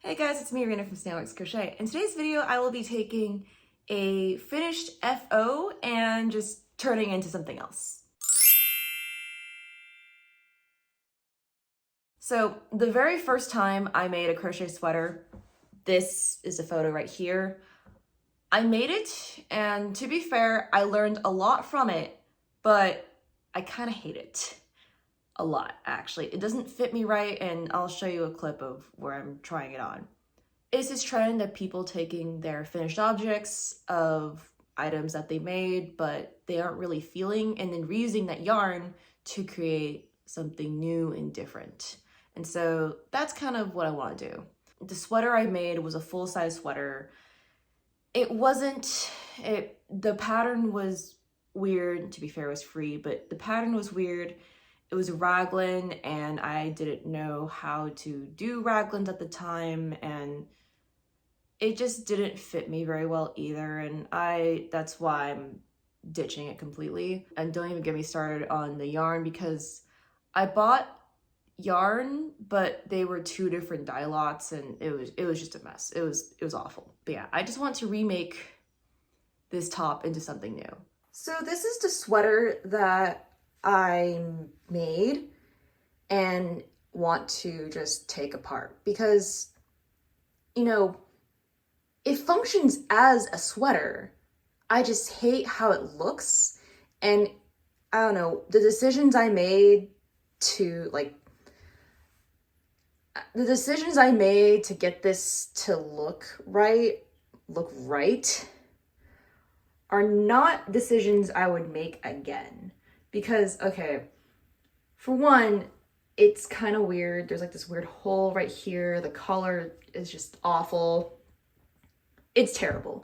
Hey guys, it's me, Irina from Crochet. In today's video, I will be taking a finished FO and just turning into something else. So the very first time I made a crochet sweater, this is a photo right here. I made it, and to be fair, I learned a lot from it, but I kind of hate it. A lot, actually. It doesn't fit me right, and I'll show you a clip of where I'm trying it on. It's this trend of people taking their finished objects of items that they made, but they aren't really feeling, and then reusing that yarn to create something new and different. And so that's kind of what I want to do. The sweater I made was a full-size sweater. The pattern was weird. To be fair, it was free, but the pattern was weird. It was a raglan, and I didn't know how to do raglans at the time, and it just didn't fit me very well either, and that's why I'm ditching it completely. And don't even get me started on the yarn, because I bought yarn, but they were two different dye lots, and it was just a mess. It was awful. But yeah, I just want to remake this top into something new. So this is the sweater that I made and want to just take apart, because, you know, it functions as a sweater. I just hate how it looks. And I don't know, the decisions I made to get this to look right are not decisions I would make again. Because, okay, for one, it's kind of weird. There's like this weird hole right here. The color is just awful. It's terrible.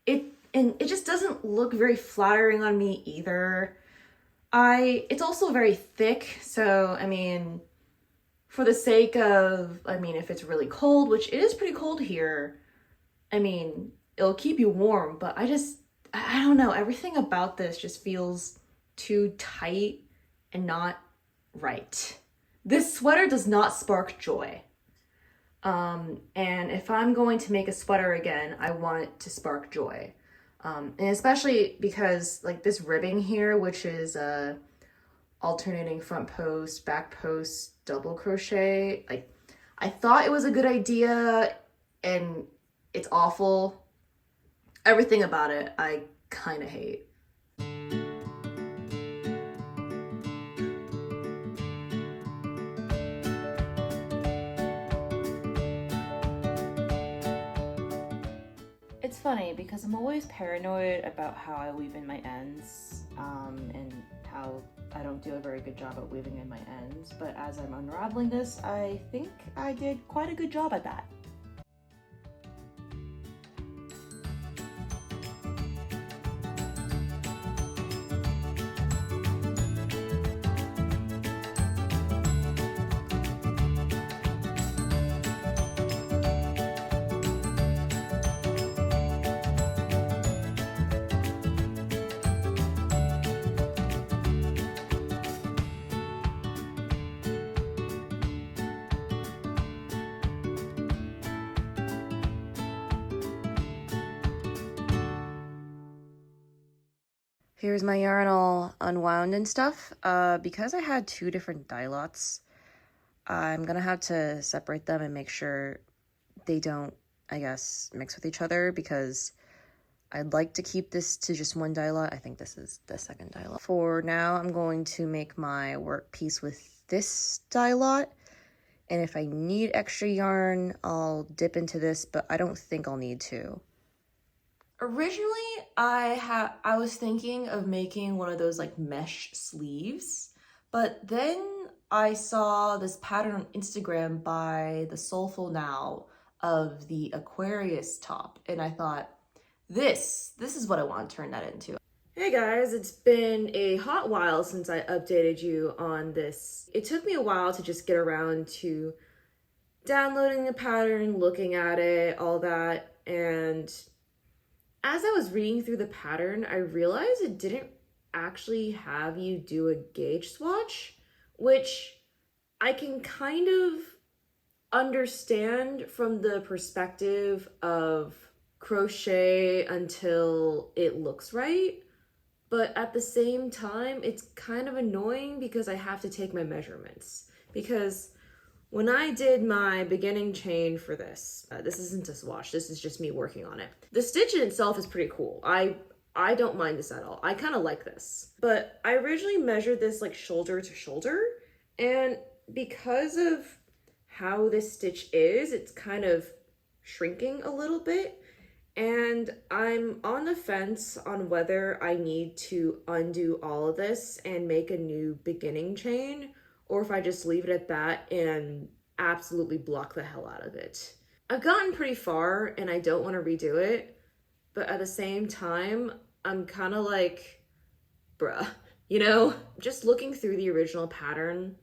It just doesn't look very flattering on me either. It's also very thick, so I mean, for the sake of, if it's really cold, which it is pretty cold here, I mean, it'll keep you warm, but I don't know, everything about this just feels too tight and not right. This sweater does not spark joy. And if I'm going to make a sweater again, I want it to spark joy. And especially because like this ribbing here, which is alternating front post, back post, double crochet, like I thought it was a good idea, and it's awful. Everything about it, I kind of hate. It's funny because I'm always paranoid about how I weave in my ends, and how I don't do a very good job at weaving in my ends, but as I'm unraveling this, I think I did quite a good job at that. Here's my yarn all unwound and stuff. Because I had two different dye lots, I'm gonna have to separate them and make sure they don't, I guess, mix with each other, because I'd like to keep this to just one dye lot. I think this is the second dye lot. For now, I'm going to make my work piece with this dye lot, and if I need extra yarn, I'll dip into this, but I don't think I'll need to. Originally, I was thinking of making one of those like mesh sleeves, but then I saw this pattern on Instagram by the Soulful Now of the Aquarius top, and I thought, this is what I want to turn that into. Hey guys, it's been a hot while since I updated you on this. It took me a while to just get around to downloading the pattern, looking at it, all that, and as I was reading through the pattern, I realized it didn't actually have you do a gauge swatch, which I can kind of understand from the perspective of crochet until it looks right, but at the same time, it's kind of annoying because I have to take my measurements. Because when I did my beginning chain for this, this isn't a swatch, this is just me working on it. The stitch in itself is pretty cool. I don't mind this at all. I kind of like this. But I originally measured this like shoulder to shoulder, and because of how this stitch is, it's kind of shrinking a little bit. And I'm on the fence on whether I need to undo all of this and make a new beginning chain, or if I just leave it at that and absolutely block the hell out of it. I've gotten pretty far and I don't want to redo it, but at the same time, I'm kind of like, bruh, you know? Just looking through the original pattern,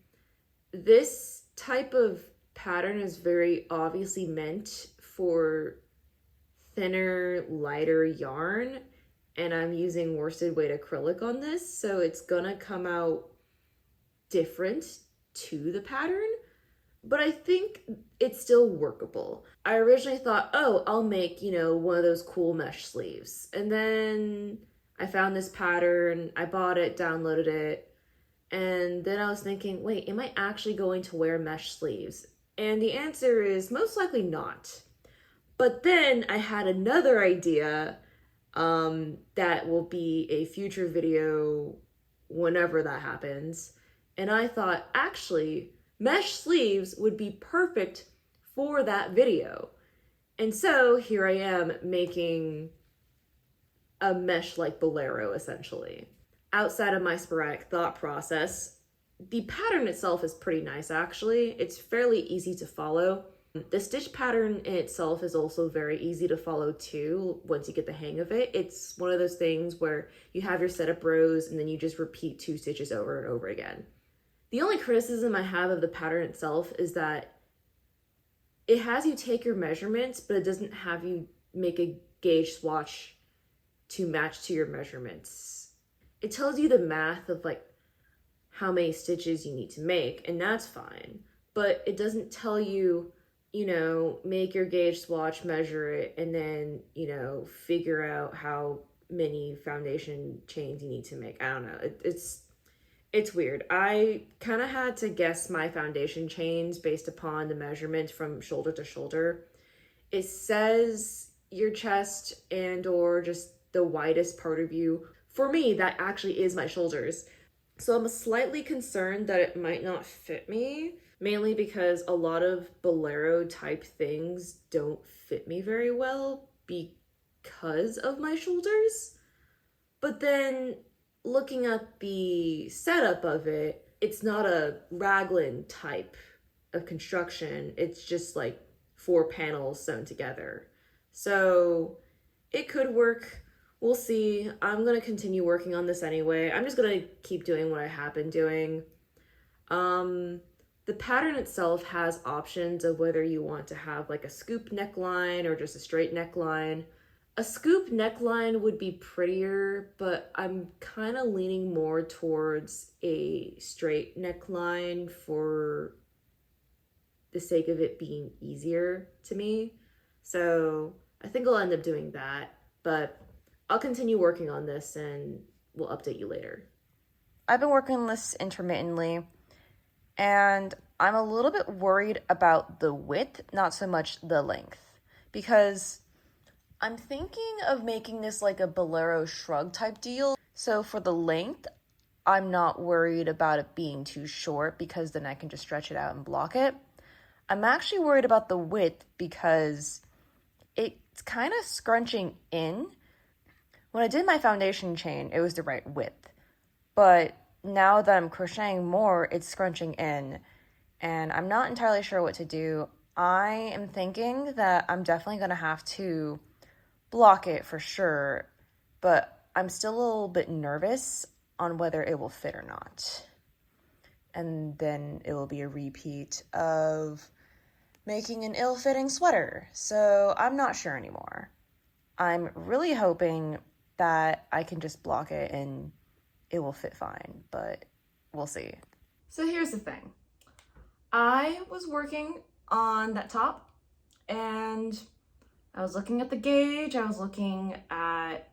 this type of pattern is very obviously meant for thinner, lighter yarn, and I'm using worsted weight acrylic on this, so it's gonna come out different to the pattern, but I think it's still workable. I originally thought, oh, I'll make, you know, one of those cool mesh sleeves, and then I found this pattern, I bought it, downloaded it, and then I was thinking, wait, am I actually going to wear mesh sleeves? And the answer is most likely not. But then I had another idea that will be a future video whenever that happens. And I thought, actually, mesh sleeves would be perfect for that video. And so here I am making a mesh-like bolero, essentially. Outside of my sporadic thought process, the pattern itself is pretty nice, actually. It's fairly easy to follow. The stitch pattern in itself is also very easy to follow too, once you get the hang of it. It's one of those things where you have your setup rows and then you just repeat 2 stitches over and over again. The only criticism I have of the pattern itself is that it has you take your measurements, but it doesn't have you make a gauge swatch to match to your measurements. It tells you the math of like how many stitches you need to make, and that's fine, but it doesn't tell you, you know, make your gauge swatch, measure it, and then, you know, figure out how many foundation chains you need to make. I don't know. It's weird. I kind of had to guess my foundation chains based upon the measurement from shoulder to shoulder. It says your chest and or just the widest part of you. For me, that actually is my shoulders. So I'm slightly concerned that it might not fit me, mainly because a lot of bolero type things don't fit me very well because of my shoulders. But then looking at the setup of it, it's not a raglan type of construction. It's just like 4 panels sewn together. So it could work. We'll see. I'm going to continue working on this anyway. I'm just going to keep doing what I have been doing. The pattern itself has options of whether you want to have like a scoop neckline or just a straight neckline. A scoop neckline would be prettier, but I'm kind of leaning more towards a straight neckline for the sake of it being easier to me. So I think I'll end up doing that, but I'll continue working on this and we'll update you later. I've been working on this intermittently, and I'm a little bit worried about the width, not so much the length, because I'm thinking of making this like a bolero shrug type deal. So for the length, I'm not worried about it being too short because then I can just stretch it out and block it. I'm actually worried about the width because it's kind of scrunching in. When I did my foundation chain, it was the right width, but now that I'm crocheting more, it's scrunching in, and I'm not entirely sure what to do. I am thinking that I'm definitely going to have to block it for sure, but I'm still a little bit nervous on whether it will fit or not. And then it will be a repeat of making an ill-fitting sweater, so I'm not sure anymore. I'm really hoping that I can just block it and it will fit fine, but we'll see. So here's the thing. I was working on that top, and I was looking at the gauge, I was looking at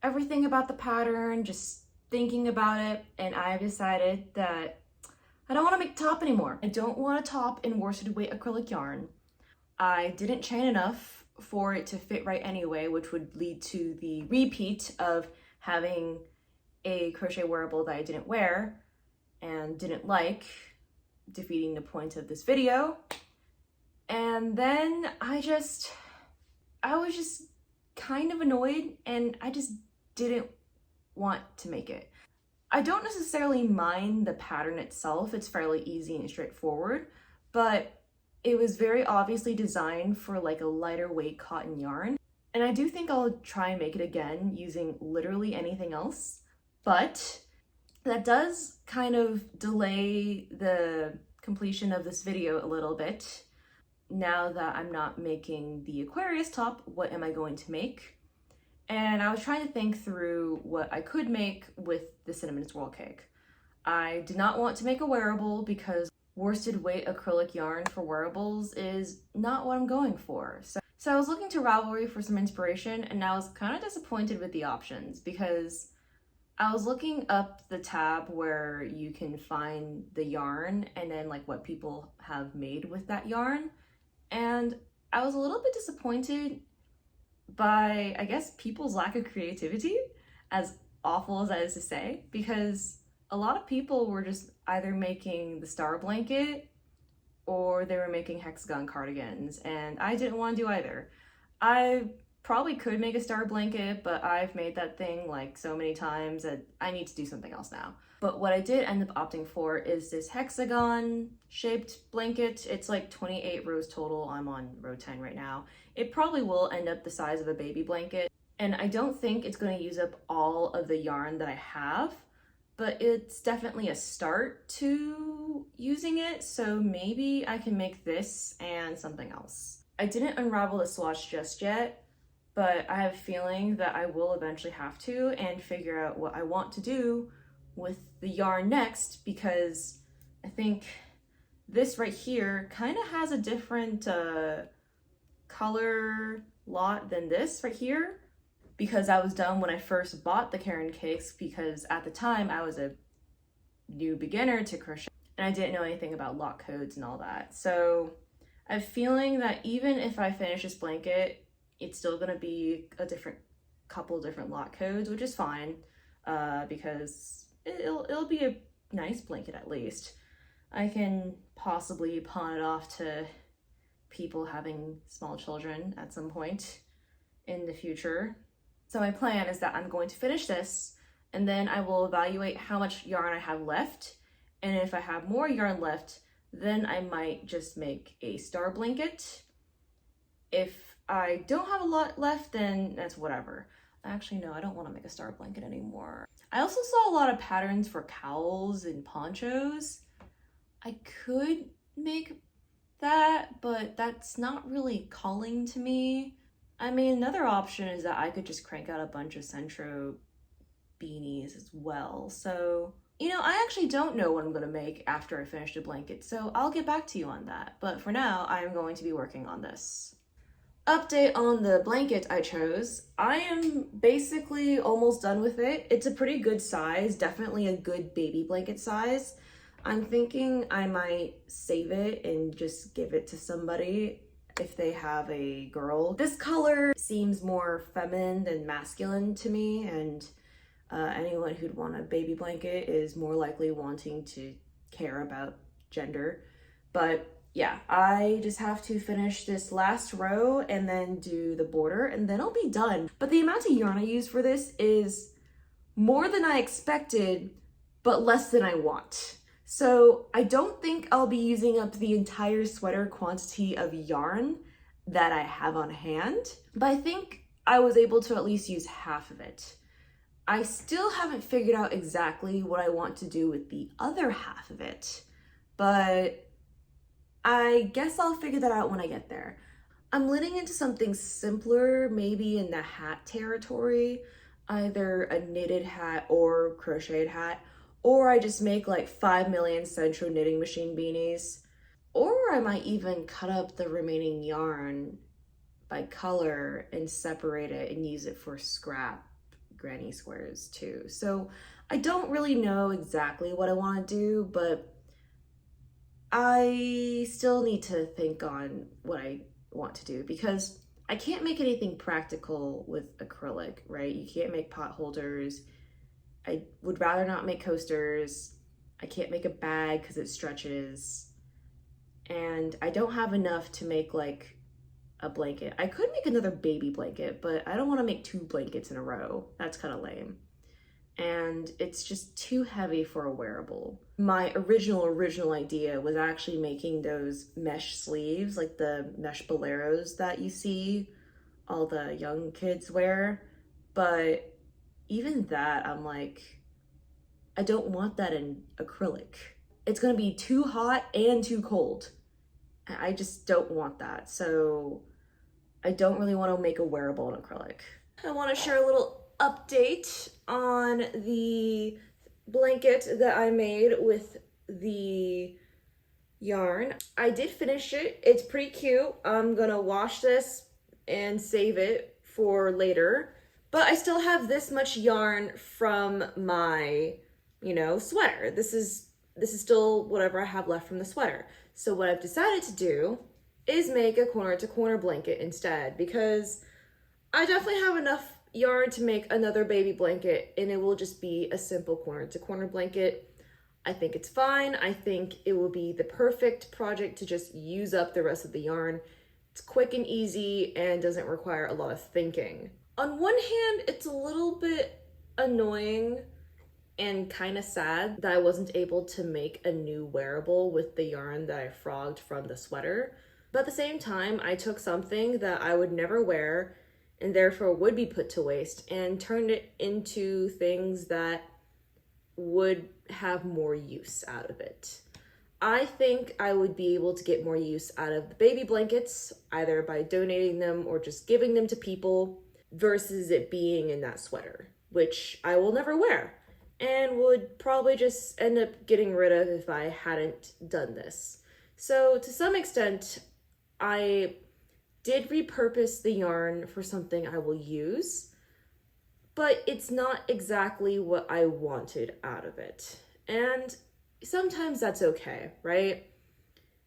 everything about the pattern, just thinking about it, and I decided that I don't want to make top anymore. I don't want a top in worsted weight acrylic yarn. I didn't chain enough for it to fit right anyway, which would lead to the repeat of having a crochet wearable that I didn't wear and didn't like, defeating the point of this video. And then I was just kind of annoyed, and I just didn't want to make it. I don't necessarily mind the pattern itself, it's fairly easy and straightforward, but it was very obviously designed for like a lighter weight cotton yarn. And I do think I'll try and make it again using literally anything else, but that does kind of delay the completion of this video a little bit. Now that I'm not making the Aquarius top, what am I going to make? And I was trying to think through what I could make with the cinnamon swirl cake. I did not want to make a wearable because worsted weight acrylic yarn for wearables is not what I'm going for. So I was looking to Ravelry for some inspiration, and I was kind of disappointed with the options because I was looking up the tab where you can find the yarn and then like what people have made with that yarn. And I was a little bit disappointed by, I guess, people's lack of creativity, as awful as that is to say, because a lot of people were just either making the star blanket or they were making hexagon cardigans, and I didn't want to do either. I probably could make a star blanket, but I've made that thing like so many times that I need to do something else now. But what I did end up opting for is this hexagon shaped blanket. It's like 28 rows total. I'm on row 10 right now. It probably will end up the size of a baby blanket, and I don't think it's going to use up all of the yarn that I have, but it's definitely a start to using it, so maybe I can make this and something else. I didn't unravel the swatch just yet, but I have a feeling that I will eventually have to and figure out what I want to do with the yarn next, because I think this right here kind of has a different color lot than this right here, because I was done when I first bought the Caron cakes, because at the time I was a new beginner to crochet and I didn't know anything about lot codes and all that. So I have a feeling that even if I finish this blanket, it's still gonna be a couple different lot codes, which is fine, because it'll be a nice blanket at least. I can possibly pawn it off to people having small children at some point in the future. So my plan is that I'm going to finish this, and then I will evaluate how much yarn I have left, and if I have more yarn left, then I might just make a star blanket. If I don't have a lot left, then that's whatever. Actually, no, I don't want to make a star blanket anymore. I also saw a lot of patterns for cowls and ponchos. I could make that, but that's not really calling to me. I mean, another option is that I could just crank out a bunch of Centro beanies as well. So, you know, I actually don't know what I'm gonna make after I finish the blanket, so I'll get back to you on that. But for now, I'm going to be working on this. Update on the blanket I chose. I am basically almost done with it. It's a pretty good size, definitely a good baby blanket size. I'm thinking I might save it and just give it to somebody if they have a girl. This color seems more feminine than masculine to me, and anyone who'd want a baby blanket is more likely wanting to care about gender. But yeah, I just have to finish this last row and then do the border, and then I'll be done. But the amount of yarn I use for this is more than I expected, but less than I want. So I don't think I'll be using up the entire sweater quantity of yarn that I have on hand, but I think I was able to at least use half of it. I still haven't figured out exactly what I want to do with the other half of it, but I guess I'll figure that out when I get there. I'm leaning into something simpler, maybe in the hat territory, either a knitted hat or crocheted hat, or I just make like 5 million Centro knitting machine beanies. Or I might even cut up the remaining yarn by color and separate it and use it for scrap granny squares too. So I don't really know exactly what I want to do, but I still need to think on what I want to do because I can't make anything practical with acrylic, right? You can't make pot holders. I would rather not make coasters. I can't make a bag because it stretches. And I don't have enough to make like a blanket. I could make another baby blanket, but I don't want to make 2 blankets in a row. That's kind of lame. And it's just too heavy for a wearable. My original idea was actually making those mesh sleeves, like the mesh boleros that you see all the young kids wear. But even that, I'm like, I don't want that in acrylic. It's gonna be too hot and too cold. I just don't want that. So I don't really want to make a wearable in acrylic. I want to share a little update on the blanket that I made with the yarn. I did finish it. It's pretty cute. I'm gonna wash this and save it for later. But I still have this much yarn from my, sweater. This is still whatever I have left from the sweater. So what I've decided to do is make a corner to corner blanket instead, because I definitely have enough yarn to make another baby blanket and it will just be a simple corner to corner blanket. I think it's fine. I think it will be the perfect project to just use up the rest of the yarn. It's quick and easy and doesn't require a lot of thinking. On one hand, it's a little bit annoying and kind of sad that I wasn't able to make a new wearable with the yarn that I frogged from the sweater. But at the same time, I took something that I would never wear and therefore would be put to waste and turned it into things that would have more use out of it. I think I would be able to get more use out of the baby blankets, either by donating them or just giving them to people, versus it being in that sweater, which I will never wear and would probably just end up getting rid of if I hadn't done this. So to some extent, I did repurpose the yarn for something I will use, but it's not exactly what I wanted out of it. And sometimes that's okay, right?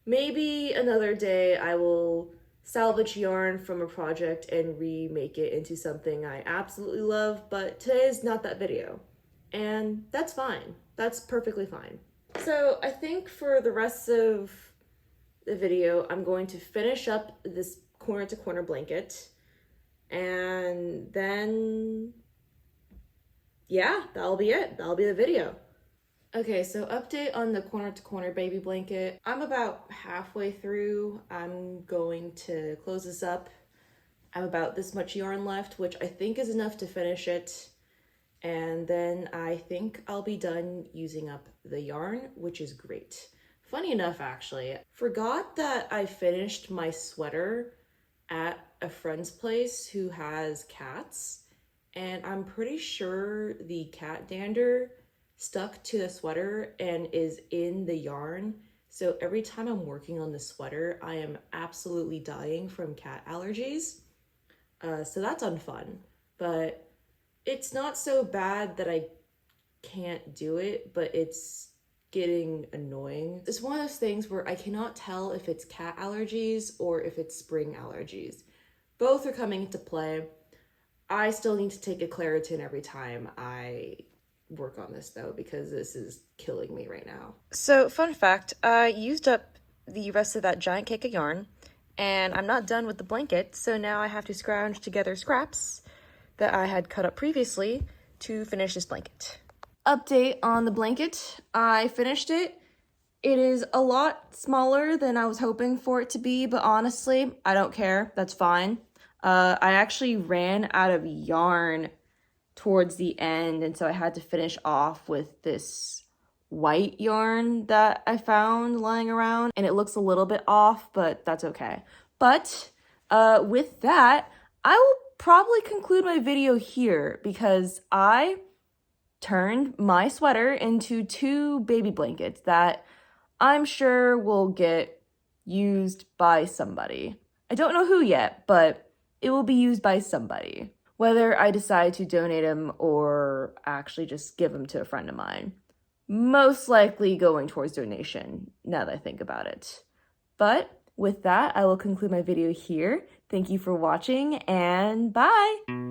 Maybe another day I will salvage yarn from a project and remake it into something I absolutely love, but today is not that video. And that's fine. That's perfectly fine. So I think for the rest of the video, I'm going to finish up this corner to corner blanket. And then, yeah, that'll be it. That'll be the video. Okay, so update on the corner to corner baby blanket. I'm about halfway through. I'm going to close this up. I have about this much yarn left, which I think is enough to finish it. And then I think I'll be done using up the yarn, which is great. Funny enough, actually, forgot that I finished my sweater at a friend's place who has cats. And I'm pretty sure the cat dander stuck to the sweater and is in the yarn. So every time I'm working on the sweater, I am absolutely dying from cat allergies. So that's unfun, but it's not so bad that I can't do it, but it's getting annoying. It's one of those things where I cannot tell if it's cat allergies or if it's spring allergies. Both are coming into play. I still need to take a Claritin every time I work on this though, because this is killing me right now. So fun fact, I used up the rest of that giant cake of yarn and I'm not done with the blanket. So now I have to scrounge together scraps that I had cut up previously to finish this blanket. Update on the blanket. I finished it. It is a lot smaller than I was hoping for it to be, but honestly, I don't care. That's fine. I actually ran out of yarn towards the end, and so I had to finish off with this white yarn that I found lying around, and it looks a little bit off, but that's okay. But with that, I will probably conclude my video here because I turned my sweater into 2 baby blankets that I'm sure will get used by somebody. I don't know who yet, but it will be used by somebody. Whether I decide to donate them or actually just give them to a friend of mine. Most likely going towards donation, now that I think about it. But with that, I will conclude my video here. Thank you for watching, and bye!